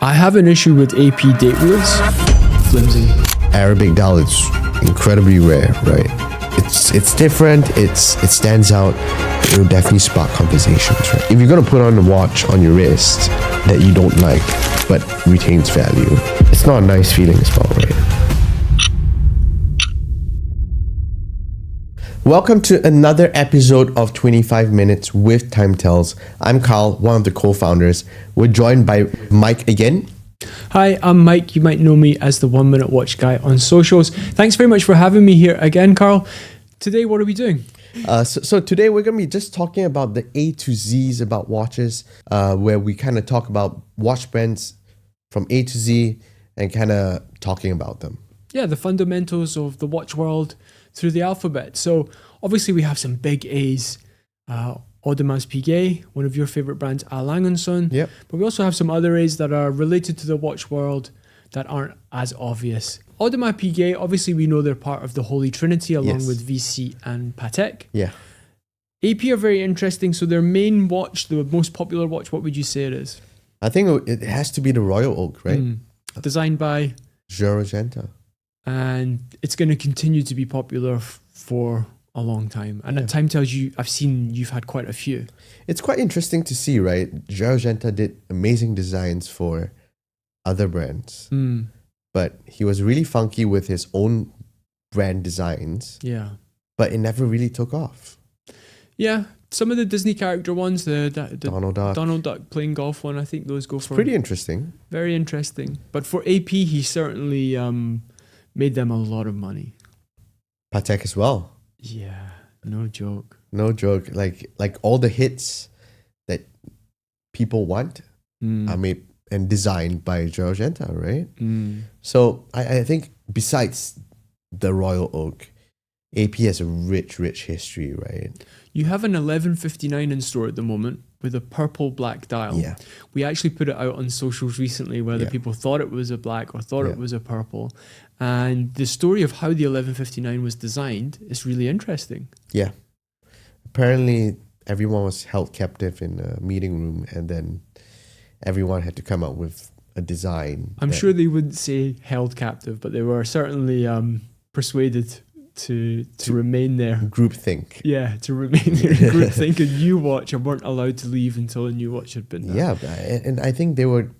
I have an issue with AP date wheels. Flimsy. Arabic dal is incredibly rare, right? It's different, it stands out. It will definitely spark conversations, right? If you're gonna put on a watch on your wrist that you don't like but retains value, it's not a nice feeling as well, right? Welcome to another episode of 25 Minutes with TimeTells. I'm Carl, one of the co-founders. We're joined by Mike again. Hi, I'm Mike. You might know me as the 1 Minute Watch Guy on socials. Thanks very much for having me here again, Carl. Today, what are we doing? So today we're going to be just talking about the A to Z's about watches, where we kind of talk about watch brands from A to Z and kind of talking about them. Yeah, the fundamentals of the watch world through the alphabet. So obviously we have some big A's. Audemars Piguet, one of your favorite brands, A. Lange & Son. Yep. But we also have some other A's that are related to the watch world that aren't as obvious. Audemars Piguet, obviously we know they're part of the Holy Trinity along Yes. with VC and Patek. Yeah. AP are very interesting. So their main watch, the most popular watch, what would you say it is? I think it has to be the Royal Oak, right? Designed by... Giorgenta. And it's going to continue to be popular for a long time. And at TimeTells, I've seen you've had quite a few. It's quite interesting to see, right? Giorgenta did amazing designs for other brands, but he was really funky with his own brand designs. Yeah. But it never really took off. Yeah. Some of the Disney character ones, the Donald Duck. playing golf one, I think those go for... Pretty interesting. Very interesting. But for AP, he certainly made them a lot of money. Patek as well. Yeah, no joke. No joke. Like all the hits that people want are made and designed by Giorgenta, right? So I think besides the Royal Oak, AP has a rich history, right? You have an 1159 in store at the moment with a purple black dial. Yeah. We actually put it out on socials recently whether people thought it was a black or thought it was a purple. And the story of how the 1159 was designed is really interesting. Yeah. Apparently, everyone was held captive in a meeting room and then everyone had to come up with a design. I'm sure they wouldn't say held captive, but they were certainly persuaded to remain there. Groupthink. Yeah, to remain there. Groupthink a new watch and weren't allowed to leave until a new watch had been done. Yeah, and I think they were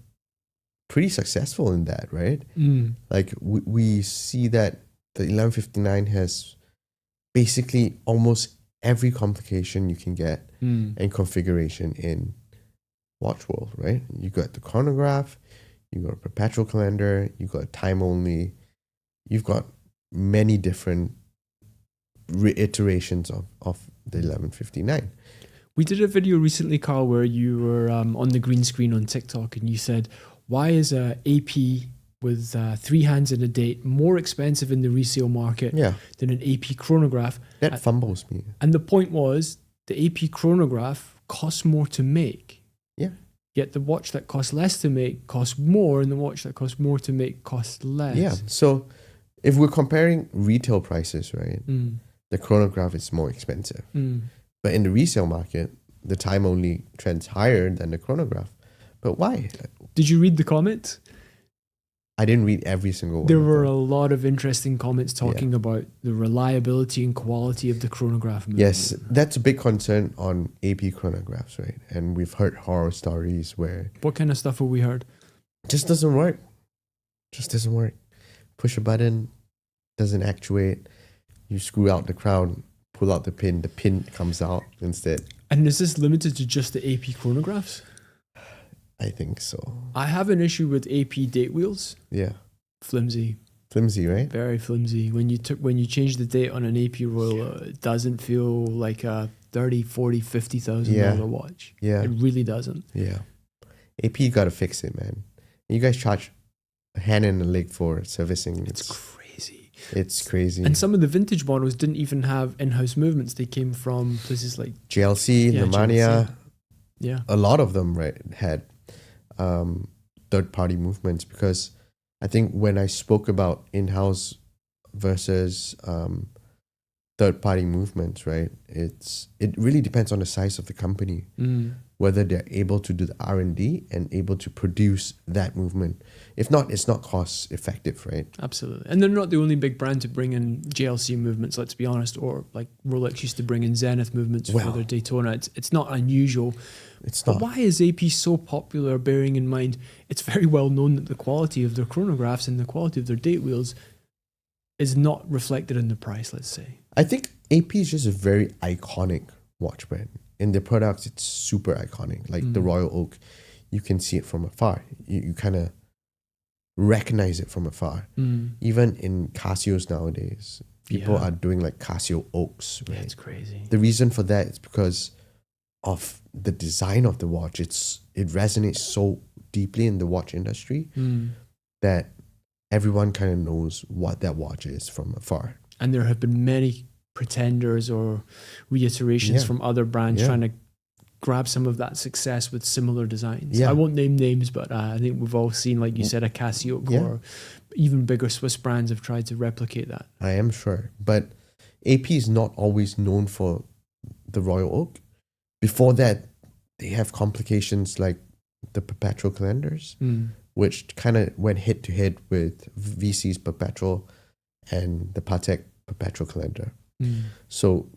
pretty successful in that, right? Like we see that the 1159 has basically almost every complication you can get and configuration in watch world, right? You got the chronograph, you got a perpetual calendar, you got time only, you've got many different reiterations of the 1159. We did a video recently, Carl, where you were on the green screen on TikTok and you said, why is a AP with 3 hands and a date more expensive in the resale market than an AP chronograph? That fumbles me. And the point was the AP chronograph costs more to make. Yeah. Yet the watch that costs less to make costs more, and the watch that costs more to make costs less. Yeah. So if we're comparing retail prices, right, the chronograph is more expensive. But in the resale market, the time only trends higher than the chronograph. But why? Did you read the comments? I didn't read every single one. There were a lot of interesting comments talking about the reliability and quality of the chronograph movement. Yes, that's a big concern on AP chronographs, right? And we've heard horror stories where... What kind of stuff have we heard? Just doesn't work. Just doesn't work. Push a button, doesn't actuate. You screw out the crown, pull out the pin comes out instead. And is this limited to just the AP chronographs? I think so. I have an issue with AP date wheels. Yeah. Flimsy. Flimsy, right? Very flimsy. When you change the date on an AP Royal, it doesn't feel like a $30,000, $40,000, $50,000 watch. Yeah. It really doesn't. Yeah. AP got to fix it, man. You guys charge a hand and a leg for servicing. It's crazy. It's crazy. And some of the vintage models didn't even have in-house movements. They came from places like JLC, Nemanja. Yeah. A lot of them, right, had third-party movements, because I think when I spoke about in-house versus third-party movements, right, it really depends on the size of the company. whether they're able to do the R&D and able to produce that movement. If not, it's not cost effective, right? Absolutely. And they're not the only big brand to bring in JLC movements, let's be honest, or like Rolex used to bring in Zenith movements for their Daytona. It's not unusual. It's not. But why is AP so popular, bearing in mind it's very well known that the quality of their chronographs and the quality of their date wheels is not reflected in the price, let's say? I think AP is just a very iconic watch brand. In their products, it's super iconic. Like the Royal Oak, you can see it from afar. You kind of recognize it from afar. Even in Casios nowadays, people are doing like Casio Oaks. Right? Yeah, it's crazy. The reason for that is because of the design of the watch. It resonates so deeply in the watch industry that everyone kind of knows what that watch is from afar. And there have been many pretenders or reiterations from other brands trying to grab some of that success with similar designs. I won't name names, but I think we've all seen, like you said, a Casio or even bigger Swiss brands have tried to replicate that. I am sure. But AP is not always known for the Royal Oak. Before that, they have complications like the perpetual calendars, which kind of went head to head with VC's perpetual and the Patek perpetual calendar. So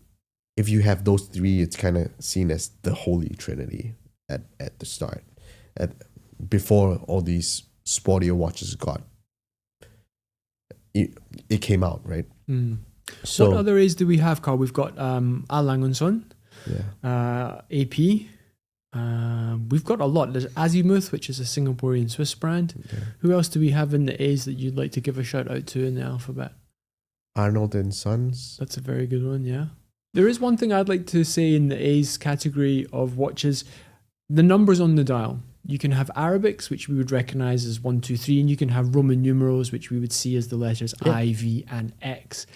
if you have those three, it's kind of seen as the holy trinity at the start, before all these sportier watches it came out, right? So what other A's do we have, Carl? We've got A. Lange & AP. We've got a lot. There's Azimuth, which is a Singaporean Swiss brand. Who else do we have in the A's that you'd like to give a shout out to in the alphabet? Arnold and Sons. That's a very good one, yeah. There is one thing I'd like to say in the A's category of watches. The numbers on the dial. You can have Arabics, which we would recognize as 1, 2, 3, and you can have Roman numerals, which we would see as the letters I, V, and X.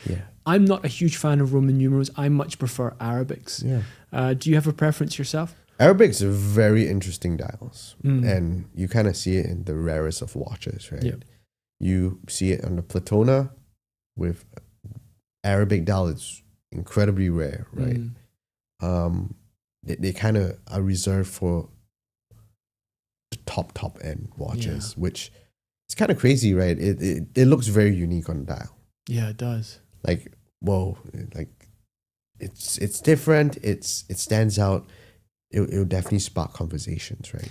I'm not a huge fan of Roman numerals. I much prefer Arabics. Do you have a preference yourself? Arabics are very interesting dials, and you kind of see it in the rarest of watches, right? You see it on the Platona with Arabic dial. It's incredibly rare, right? They kind of are reserved for the top end watches, which it's kind of crazy, right? It looks very unique on the dial. Yeah, it does. Like, whoa, like it's different. It stands out. It'll definitely spark conversations, right?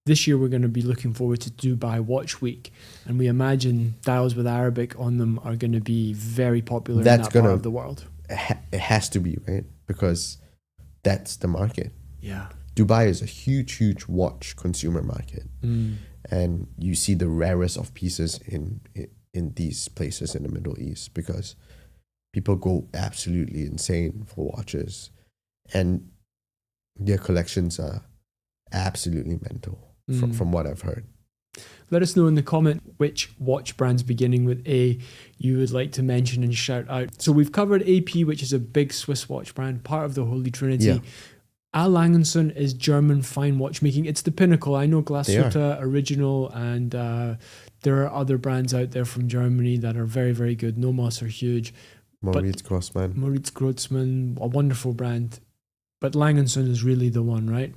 This year we're going to be looking forward to Dubai Watch Week, and we imagine dials with Arabic on them are going to be very popular in that part of the world. It has to be, right? Because that's the market. Yeah. Dubai is a huge watch consumer market. And you see the rarest of pieces in these places in the Middle East because people go absolutely insane for watches. And their collections are absolutely mental from what I've heard. Let us know in the comment which watch brands beginning with A you would like to mention and shout out. So we've covered AP, which is a big Swiss watch brand, part of the Holy Trinity. A. Lange & Söhne is German fine watchmaking. It's the pinnacle. I know Glashütte, Original, and there are other brands out there from Germany that are very, very good. Nomos are huge. Moritz Grossmann, a wonderful brand. But Lange & Söhne is really the one, right?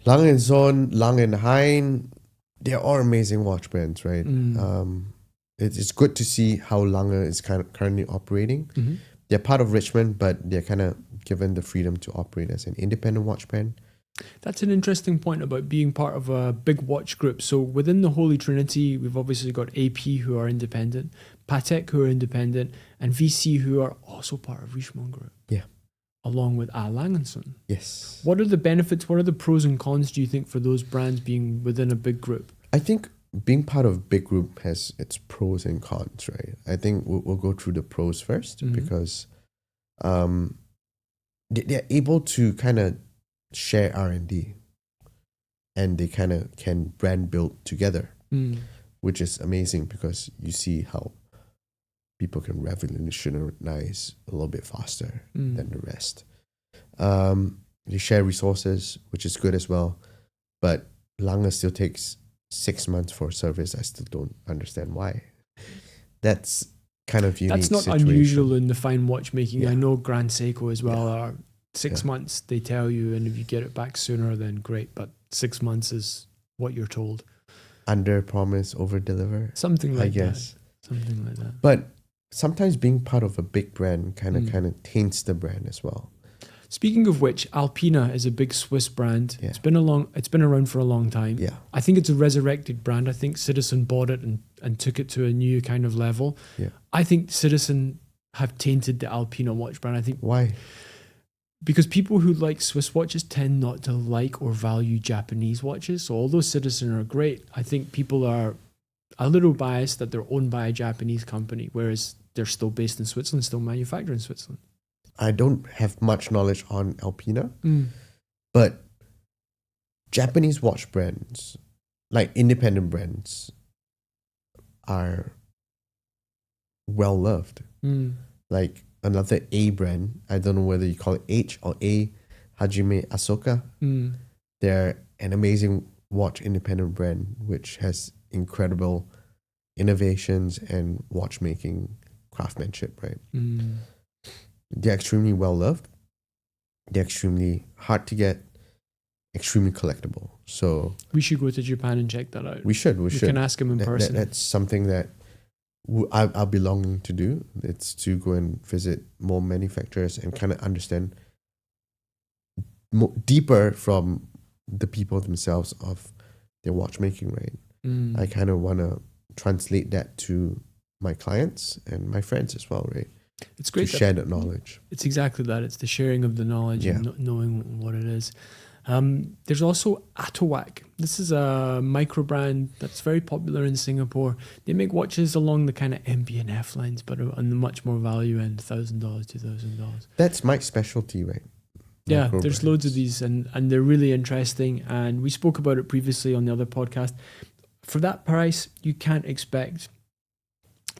Lange & Söhne, Lange & Hein, they're all amazing watch brands, right? It's good to see how Lange is currently operating. They're part of Richmond, but they're kind of given the freedom to operate as an independent watch brand. That's an interesting point about being part of a big watch group. So within the Holy Trinity, we've obviously got AP who are independent, Patek who are independent, and VC who are also part of Richemont Group. Yeah. Along with A. Lange & Söhne. Yes. What are the benefits, what are the pros and cons, do you think, for those brands being within a big group? I think being part of a big group has its pros and cons, right? I think we'll go through the pros first because they're able to kind of share R&D and they kind of can brand build together, which is amazing because you see how people can revolutionize a little bit faster than the rest. They share resources, which is good as well, but Lange still takes 6 months for a service. I still don't understand why. That's kind of unique. That's not situation. unusual in the fine watchmaking. Yeah. I know Grand Seiko as well are 6 months, they tell you, and if you get it back sooner, then great. But 6 months is what you're told. Under promise, over deliver. Something like I guess. that. Something like that. But sometimes being part of a big brand kind of taints the brand as well. Speaking of which, Alpina is a big Swiss brand. Yeah. It's been around for a long time. Yeah. I think it's a resurrected brand. I think Citizen bought it and took it to a new kind of level. Yeah. I think Citizen have tainted the Alpina watch brand. I think why? Because people who like Swiss watches tend not to like or value Japanese watches. So although Citizen are great, I think people are a little biased that they're owned by a Japanese company, whereas they're still based in Switzerland, still manufactured in Switzerland. I don't have much knowledge on Alpina, but Japanese watch brands, like independent brands, are well loved. Like another A brand, I don't know whether you call it H or A, Hajime Asoka. They're an amazing watch independent brand which has incredible innovations and watchmaking craftsmanship, right? They're extremely well loved. They're extremely hard to get, extremely collectible. So we should go to Japan and check that out. We should. We can ask him in person. That's something that I'll be longing to do. It's to go and visit more manufacturers and kind of understand deeper from the people themselves of their watchmaking, right? I kind of want to translate that to my clients and my friends as well, right? It's great to share that knowledge. It's exactly that. It's the sharing of the knowledge and knowing what it is. There's also Atowak. This is a micro brand that's very popular in Singapore. They make watches along the kind of MB&F lines, but on the much more value end, $1,000, $2,000. That's Mike's specialty, right? Yeah, there's loads of these and they're really interesting. And we spoke about it previously on the other podcast. For that price, you can't expect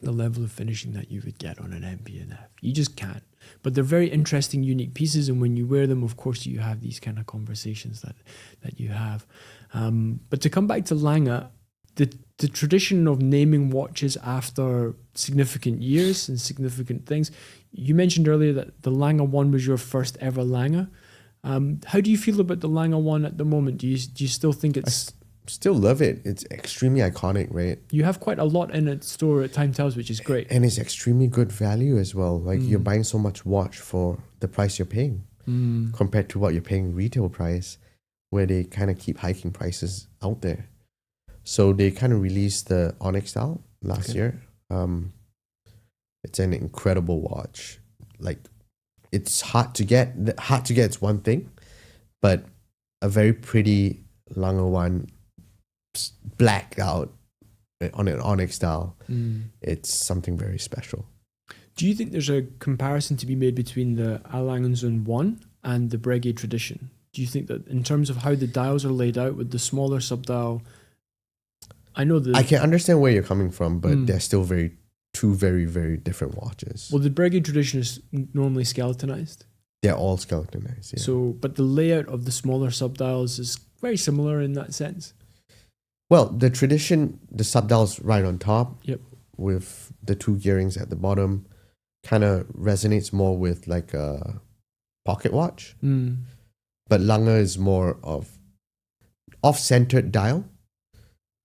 the level of finishing that you would get on an MB&F. You just can't. But they're very interesting, unique pieces. And when you wear them, of course, you have these kind of conversations that you have. But to come back to Lange, the tradition of naming watches after significant years and significant things, you mentioned earlier that the Lange 1 was your first ever Lange. How do you feel about the Lange 1 at the moment? Do you still think it's... Still love it. It's extremely iconic, right? You have quite a lot in its store at TimeTells, which is great. And it's extremely good value as well. Like you're buying so much watch for the price you're paying compared to what you're paying retail price, where they kind of keep hiking prices out there. So they kind of released the Onyx style last year. It's an incredible watch. Like it's hard to get. Hard to get is one thing, but a very pretty Lange 1 blacked out on an Onyx style. It's something very special. Do you think there's a comparison to be made between the A. Lange 1 and the Breguet tradition? Do you think that in terms of how the dials are laid out with the smaller subdial, I can understand where you're coming from, but they're still two very, very different watches. Well, the Breguet tradition is normally skeletonized. They're all skeletonized, yeah. So, but the layout of the smaller subdials is very similar in that sense. Well, the tradition, the subdial's right on top. Yep. With the two gearings at the bottom, kind of resonates more with like a pocket watch. But Lange is more of off-centered dial,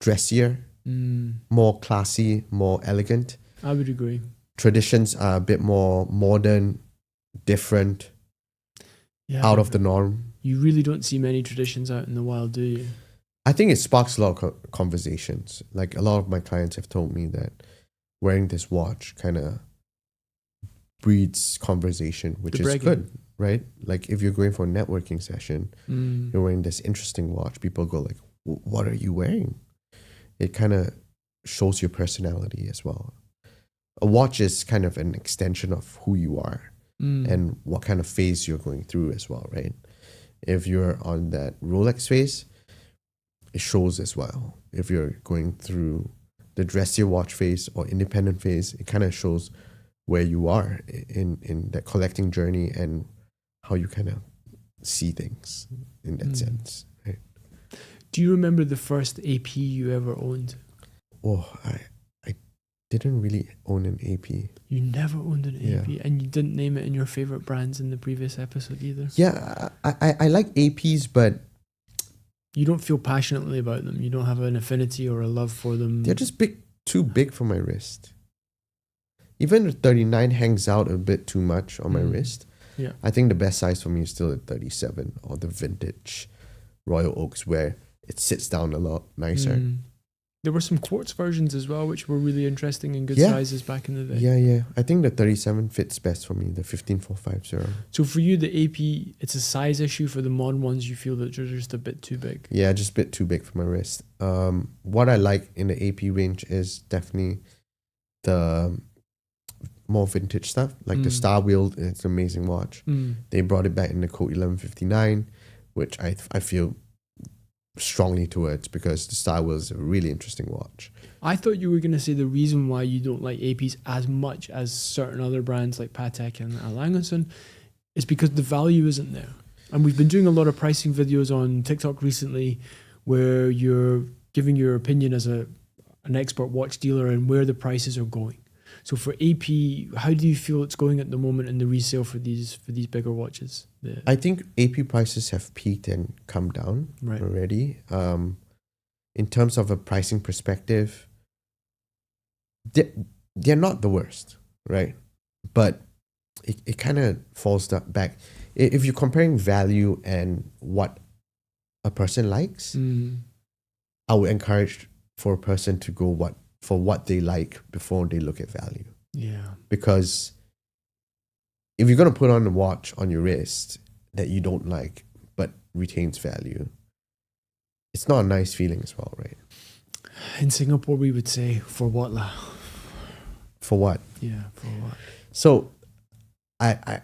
dressier, more classy, more elegant. I would agree. Traditions are a bit more modern, different, out of the norm. You really don't see many traditions out in the wild, do you? I think it sparks a lot of conversations. Like a lot of my clients have told me that wearing this watch kind of breeds conversation, which is good, right? Like if you're going for a networking session, you're wearing this interesting watch, people go like, what are you wearing? It kind of shows your personality as well. A watch is kind of an extension of who you are and what kind of phase you're going through as well, right? If you're on that Rolex phase, it shows as well. If you're going through the dressier watch phase or independent phase, it kind of shows where you are in that collecting journey and how you kind of see things in that sense. Right? Do you remember the first AP you ever owned? Oh, I didn't really own an AP. You never owned an AP, and you didn't name it in your favorite brands in the previous episode either. Yeah, I like APs, but you don't feel passionately about them. You don't have an affinity or a love for them. They're just too big for my wrist. Even the 39 hangs out a bit too much on my wrist. Yeah, I think the best size for me is still the 37 or the vintage Royal Oaks, where it sits down a lot nicer. There were some quartz versions as well, which were really interesting and good sizes back in the day. Yeah. I think the 37 fits best for me, the 15450. So for you, the AP, it's a size issue. For the modern ones, you feel that they're just a bit too big. Yeah, just a bit too big for my wrist. What I like in the AP range is definitely the more vintage stuff, like the Star Wheel. It's an amazing watch. They brought it back in the Code 1159, which I feel strongly towards, because the Star Wheel is a really interesting watch. I thought you were going to say the reason why you don't like APs as much as certain other brands like Patek and Langerson is because the value isn't there. And we've been doing a lot of pricing videos on TikTok recently where you're giving your opinion as an expert watch dealer and where the prices are going. So for AP, how do you feel it's going at the moment in the resale for these bigger watches? I think AP prices have peaked and come down already. In terms of a pricing perspective, they're not the worst, right? But it kind of falls back. If you're comparing value and what a person likes, I would encourage for a person to go for what they like before they look at value. Yeah. Because if you're going to put on a watch on your wrist that you don't like but retains value, it's not a nice feeling as well, right? In Singapore, we would say, for what lah? For what? Yeah, for what? So I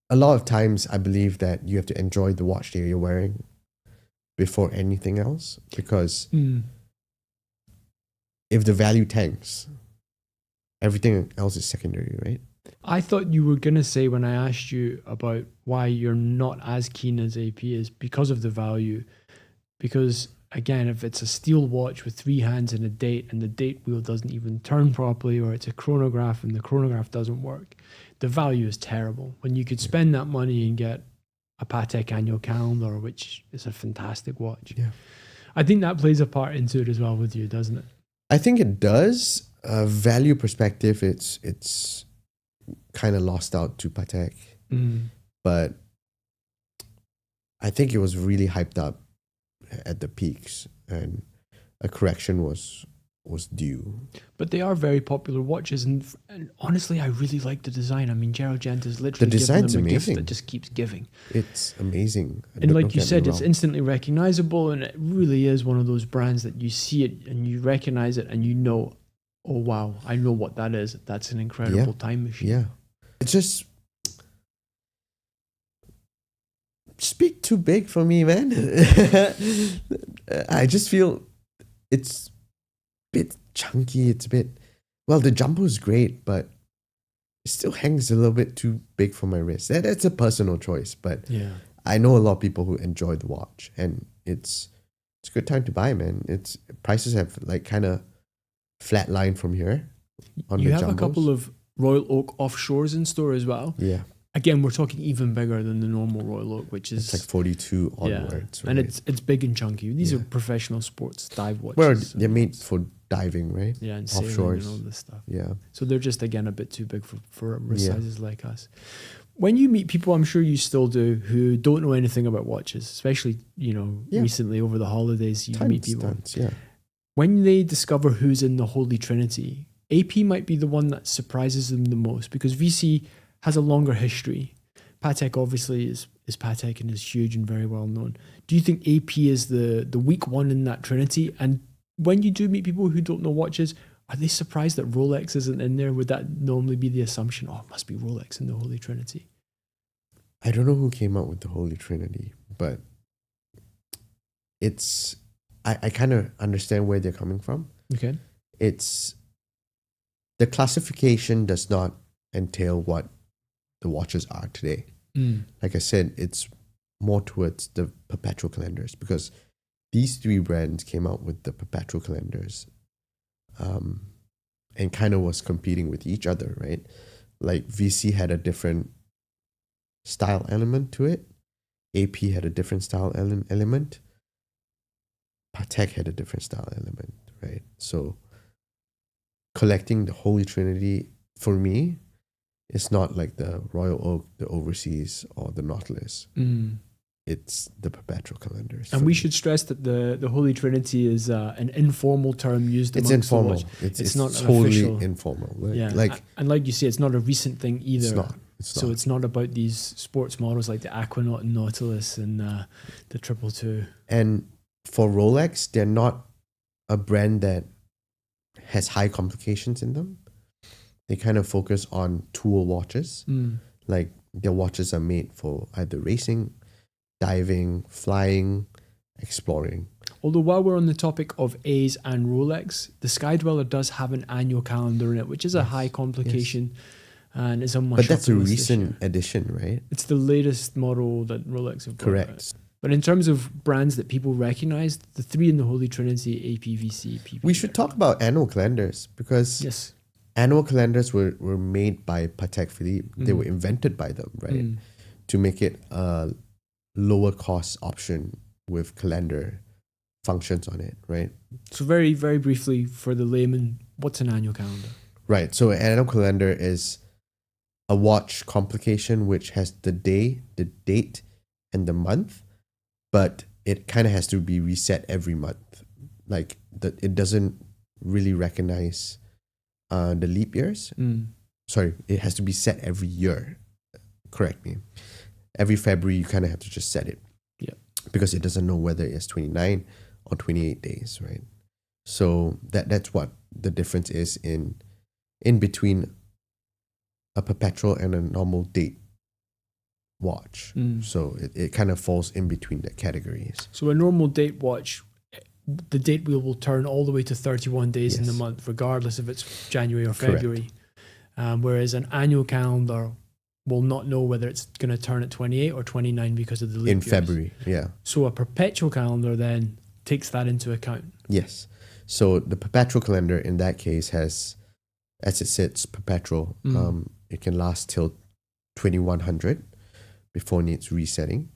a lot of times I believe that you have to enjoy the watch that you're wearing before anything else, because if the value tanks, everything else is secondary, right? I thought you were going to say, when I asked you about why you're not as keen as AP, is because of the value. Because, again, if it's a steel watch with 3 hands and a date, and the date wheel doesn't even turn properly, or it's a chronograph and the chronograph doesn't work, the value is terrible. When you could spend that money and get a Patek annual calendar, which is a fantastic watch. Yeah. I think that plays a part into it as well with you, doesn't it? I think it does. Value perspective, it's kind of lost out to Patek. But I think it was really hyped up at the peaks, and a correction was due. But they are very popular watches, and honestly, I really like the design. I mean, Gerald Gent is literally the design's giving them a amazing. gift that just keeps giving. It's amazing. And like you said, it's instantly recognizable, and it really is one of those brands that you see it and you recognize it and you know, oh wow, I know what that is. That's an incredible time machine. Yeah. It's just bit too big for me, man. I just feel it's a bit chunky. It's a bit, well, the jumbo is great, but it still hangs a little bit too big for my wrist. That's a personal choice, but yeah, I know a lot of people who enjoy the watch, and it's a good time to buy, man. It's prices have like kind of flatlined from here. You have a couple of Royal Oak offshores in store as well. Yeah. Again, we're talking even bigger than the normal Royal Oak, which is it's like 42 onwards. Yeah. Right? And it's big and chunky. These are professional sports dive watches. Well, they're made for diving, right? Yeah, and offshores sailing and all this stuff. Yeah. So they're just, again, a bit too big for wrist sizes like us. When you meet people, I'm sure you still do, who don't know anything about watches, especially, recently over the holidays, you meet people. When they discover who's in the Holy Trinity, AP might be the one that surprises them the most, because VC has a longer history. Patek obviously is Patek and is huge and very well known. Do you think AP is the weak one in that trinity? And when you do meet people who don't know watches, are they surprised that Rolex isn't in there? Would that normally be the assumption? Oh, it must be Rolex in the Holy Trinity. I don't know who came up with the Holy Trinity, but it's I kind of understand where they're coming from. Okay. It's the classification does not entail what the watches are today. Like I said, it's more towards the perpetual calendars, because these three brands came out with the perpetual calendars and kind of was competing with each other, right? Like VC had a different style element to it. AP had a different style element. Patek had a different style element, right? So collecting the Holy Trinity for me is not like the Royal Oak, the Overseas, or the Nautilus. It's the perpetual calendars. And we should stress that the Holy Trinity is an informal term used amongst informal. the watch. It's not totally official. informal. And like you say, it's not a recent thing either. It's not. So it's not about these sports models like the Aquanaut and Nautilus and the 222. And for Rolex, they're not a brand that has high complications in them. They kind of focus on tool watches. Like their watches are made for either racing, diving, flying, exploring. Although while we're on the topic of A's and Rolex, the Skydweller does have an annual calendar in it, which is a high complication and is on my But that's a shopping list recent addition, right? It's the latest model that Rolex have brought Correct. out. But in terms of brands that people recognize, the three in the Holy Trinity, APVC, PP. We should talk about annual calendars because annual calendars were made by Patek Philippe. They were invented by them, right? To make it a lower cost option with calendar functions on it, right? So very, very briefly for the layman, what's an annual calendar? Right. So an annual calendar is a watch complication which has the day, the date, and the month, but it kind of has to be reset every month. Like it doesn't really recognize the leap years. Sorry, it has to be set every year. Correct me. Every February, you kind of have to just set it. Yeah. Because it doesn't know whether it's 29 or 28 days, right? So that's what the difference is in between a perpetual and a normal date watch. So it kind of falls in between the categories. So a normal date watch, the date wheel will turn all the way to 31 days in the month, regardless if it's January or February. Whereas an annual calendar will not know whether it's going to turn at 28 or 29 because of the leap in years. February, yeah. So a perpetual calendar then takes that into account. Yes. So the perpetual calendar in that case has, as it sits, perpetual. It can last till 2100 before it needs resetting.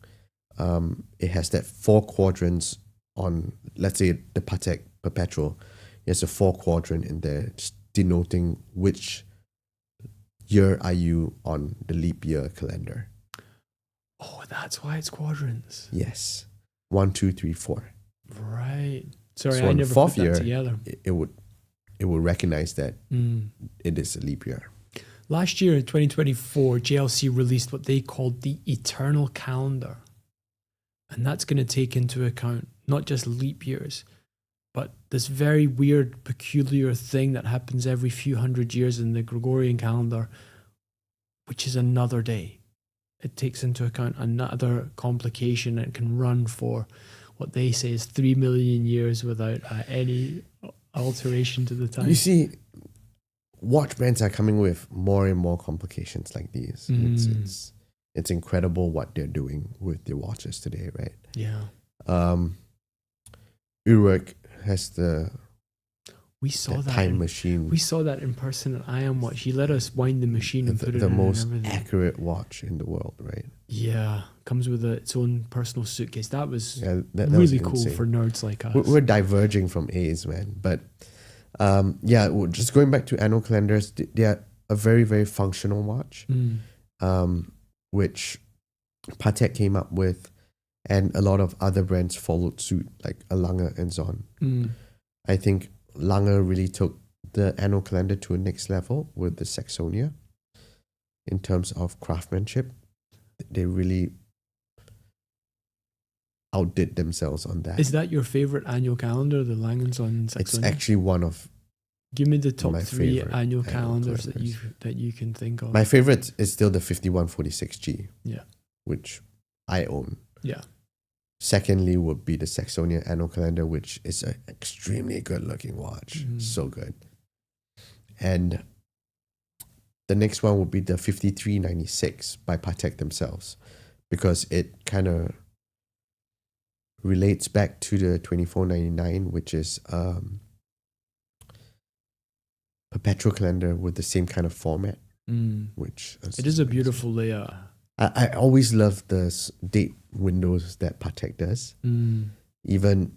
It has that 4 quadrants on, let's say the Patek Perpetual. It has a 4 quadrant in there, just denoting which year are you on the leap year calendar. Oh, that's why it's quadrants. Yes. 1, 2, 3, 4. Right. Sorry, so I never put that together. It would recognize that it is a leap year. Last year in 2024, JLC released what they called the Eternal Calendar. And that's going to take into account not just leap years, but this very weird, peculiar thing that happens every few hundred years in the Gregorian calendar, which is another day. It takes into account another complication and can run for what they say is 3 million years without any alteration to the time. You see, watch brands are coming with more and more complications like these. It's incredible what they're doing with their watches today, right? Yeah. Urwerk has the time machine. We saw that in person at IAM Watch. He let us wind the machine and put it in. The most accurate watch in the world, right? Yeah. Comes with its own personal suitcase. That was that really was cool for nerds like us. We're diverging from A's, man. But just going back to annual calendars, they are a very, very functional watch, which Patek came up with, and a lot of other brands followed suit, like a Lange and so on. I think Lange really took the annual calendar to a next level with the Saxonia in terms of craftsmanship. They really outdid themselves on that. Is that your favorite annual calendar, the Lange and Saxonia? It's actually one of. Give me the top 3 annual calendars that you can think of. My favorite is still the 5146G. Yeah. Which I own. Yeah. Secondly would be the Saxonia annual calendar, which is an extremely good looking watch. So good. And the next one would be the 5396 by Patek themselves, because it kind of relates back to the 2499, which is petrol calendar with the same kind of format, which it is a beautiful layout. I always love the date windows that Patek does. Even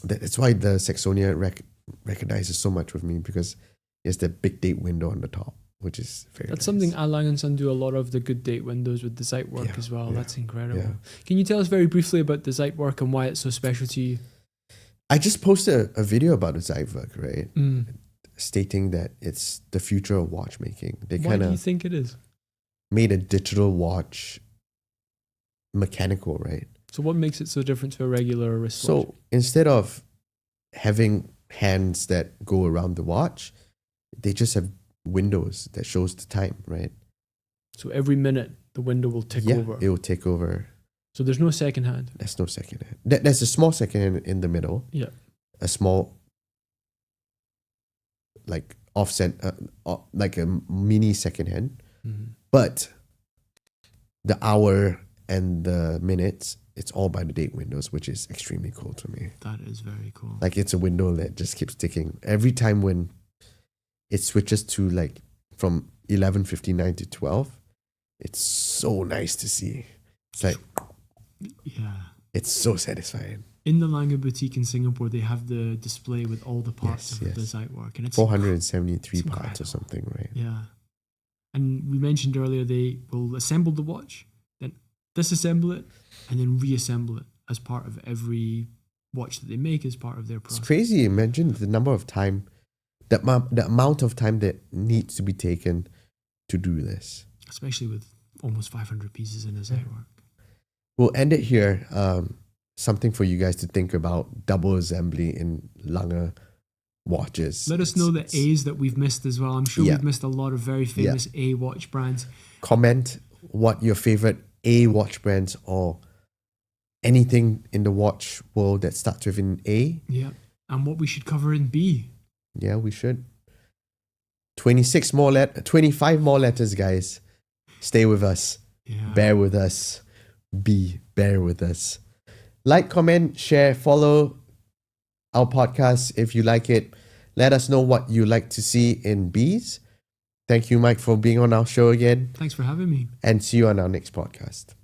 that's why the Saxonia recognizes so much with me, because it's the big date window on the top, which is very That's nice. something A. Lange & Son do a lot of, the good date windows with the Zeitwerk as well. Yeah, That's incredible. yeah. Can you tell us very briefly about the Zeitwerk and why it's so special to you? I just posted a video about the Zeitwerk, right? Stating that it's the future of watchmaking. Why do you think it is? Made a digital watch mechanical, right? So what makes it so different to a regular wristwatch? So instead of having hands that go around the watch, they just have windows that shows the time, right? So every minute the window will tick over. It will tick over. So there's no second hand. There's no second hand. There's a small second hand in the middle. Yeah. A small, like offset, like a mini second hand. But the hour and the minutes, it's all by the date windows, which is extremely cool to me. That is very cool. Like it's a window that just keeps ticking. Every time when it switches to like from 11:59 to 12, it's so nice to see. It's like, it's so satisfying. In the Lange boutique in Singapore, they have the display with all the parts of the Zeitwerk, and it's 473 parts or something, right? Yeah. And we mentioned earlier they will assemble the watch, then disassemble it, and then reassemble it as part of every watch that they make as part of their process. It's crazy. Imagine the number of time, the amount of time that needs to be taken to do this. Especially with almost 500 pieces in a Zeitwerk. We'll end it here. Something for you guys to think about: double assembly in Lange watches. Let us know the A's that we've missed as well. I'm sure we've missed a lot of very famous A watch brands. Comment what your favorite A watch brands or anything in the watch world that starts with an A. Yeah. And what we should cover in B. Yeah, we should. 25 more letters, guys. Stay with us. Yeah. Bear with us. Bear with us. Like, comment, share, follow our podcast if you like it. Let us know what you like to see in B's. Thank you, Mike, for being on our show again. Thanks for having me. And see you on our next podcast.